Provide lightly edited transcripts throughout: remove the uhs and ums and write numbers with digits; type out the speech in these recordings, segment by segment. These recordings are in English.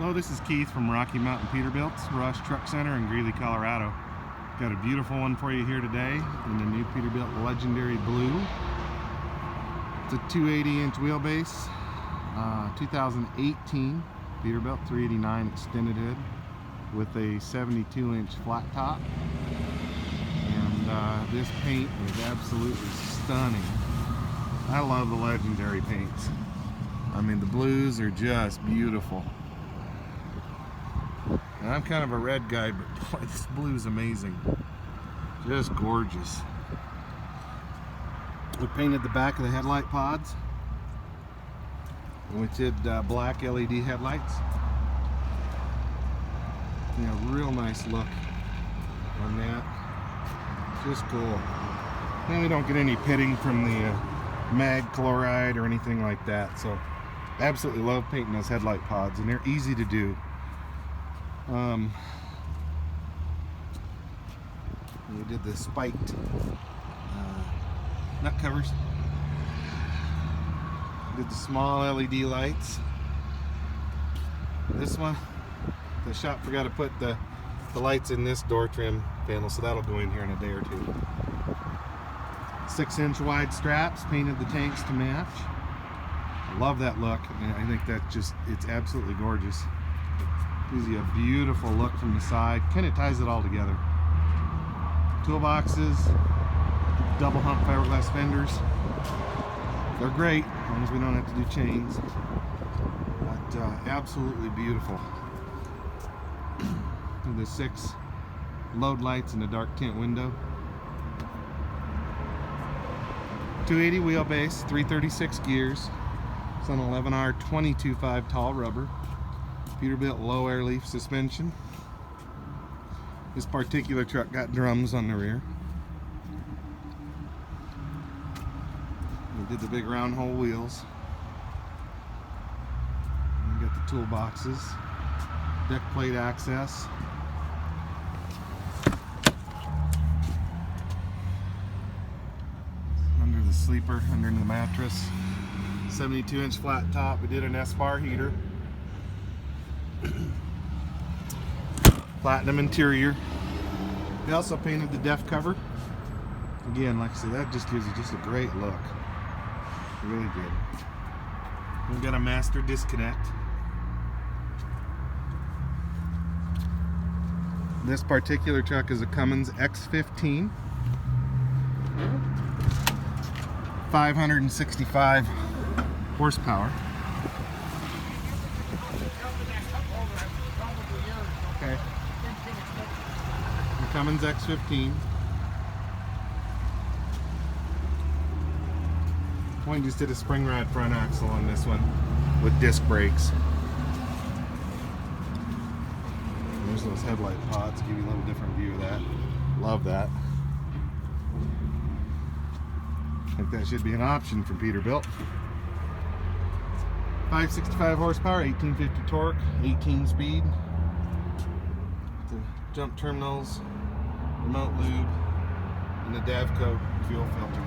Hello, this is Keith from Rocky Mountain Peterbilt, Rush Truck Center in Greeley, Colorado. Got a beautiful one for you here today in the new Peterbilt Legendary Blue. It's a 280-inch wheelbase, 2018 Peterbilt 389 extended head with a 72-inch flat top. And this paint is absolutely stunning. I love the Legendary paints. I mean, the blues are just beautiful. And I'm kind of a red guy, but boy, this blue is amazing. Just gorgeous. We painted the back of the headlight pods. And we did black LED headlights. Yeah, real nice look on that. Just cool. And we don't get any pitting from the mag chloride or anything like that. So, absolutely love painting those headlight pods, and they're easy to do. We did the spiked nut covers. Did the small LED lights. This one, the shop forgot to put the lights in this door trim panel, so that'll go in here in a day or two. 6-inch wide straps, painted the tanks to match. I love that look, and I think that it's absolutely gorgeous. Gives you a beautiful look from the side, kind of ties it all together. Toolboxes, double hump fiberglass fenders. They're great, as long as we don't have to do chains. But absolutely beautiful. The 6 load lights in the dark tint window. 280 wheelbase, 336 gears. It's on 11R 22.5 tall rubber. Peterbilt low air leaf suspension. This particular truck got drums on the rear. We did the big round hole wheels. And we got the toolboxes, deck plate access. Under the sleeper, under the mattress. 72-inch flat top. We did an esbar heater. Platinum interior. We also painted the def cover. Again, like I said, that just gives you just a great look. Really good. We've got a master disconnect. This particular truck is a Cummins X15. 565 horsepower. Okay. The Cummins X15. We just did a spring rod front axle on this one with disc brakes. There's those headlight pods, give you a little different view of that. Love that. I think that should be an option for Peterbilt. 565 horsepower, 1850 torque, 18 speed. The jump terminals, remote lube, and the Davco fuel filter.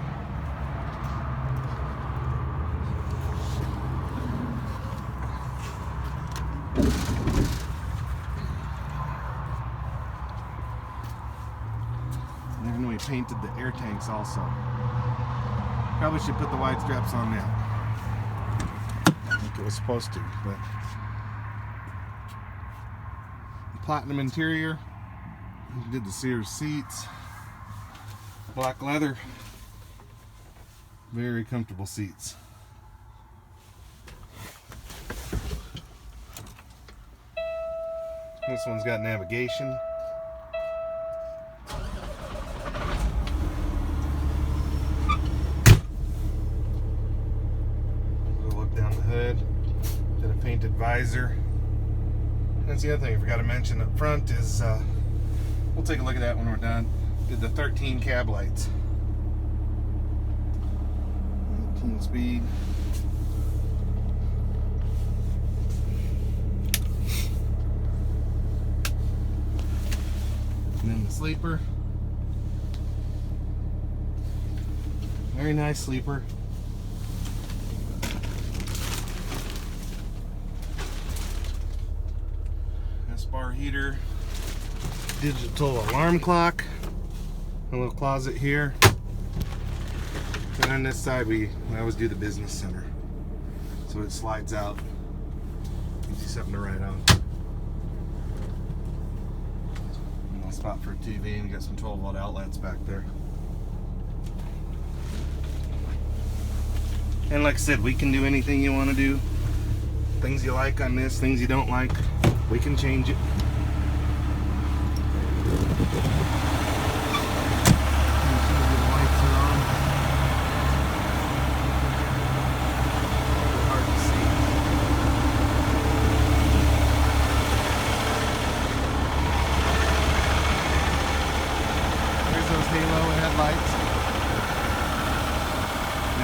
And then we painted the air tanks also. Probably should put the wide straps on now. I think it was supposed to, but platinum interior. We did the Sears seats, black leather, very comfortable seats. This one's got navigation. We'll look down the hood. Did a painted visor. That's the other thing I forgot to mention up front is, we'll take a look at that when we're done. Did the 13 cab lights. 18 speed. And then the sleeper. Very nice sleeper. esbar heater, digital alarm clock, a little closet here. And on this side, we always do the business center. So it slides out, gives you something to write on. A little spot for a TV, and you got some 12-volt outlets back there. And like I said, we can do anything you want to do. Things you like on this, things you don't like, we can change it. Halo headlights,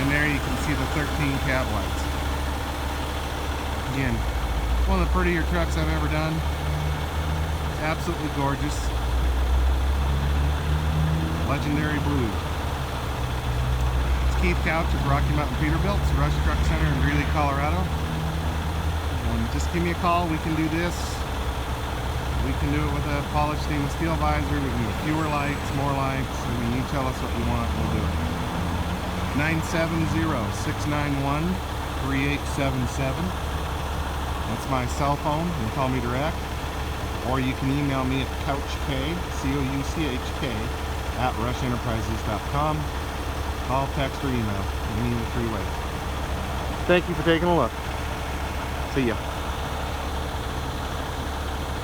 and there you can see the 13 cab lights. Again, one of the prettier trucks I've ever done. It's absolutely gorgeous. Legendary blue. It's Keith Couch with Rocky Mountain Peterbilt, Rush Truck Center in Greeley, Colorado. Just give me a call. We can do this. We can do it with a polished stainless steel visor. We can do fewer lights, more lights. I mean, you tell us what you want, we'll do it. 970-691-3877. That's my cell phone. You can call me direct. Or you can email me at couchk, C-O-U-C-H-K, at rushenterprises.com. Call, text, or email. Any of the three ways. Thank you for taking a look. See ya.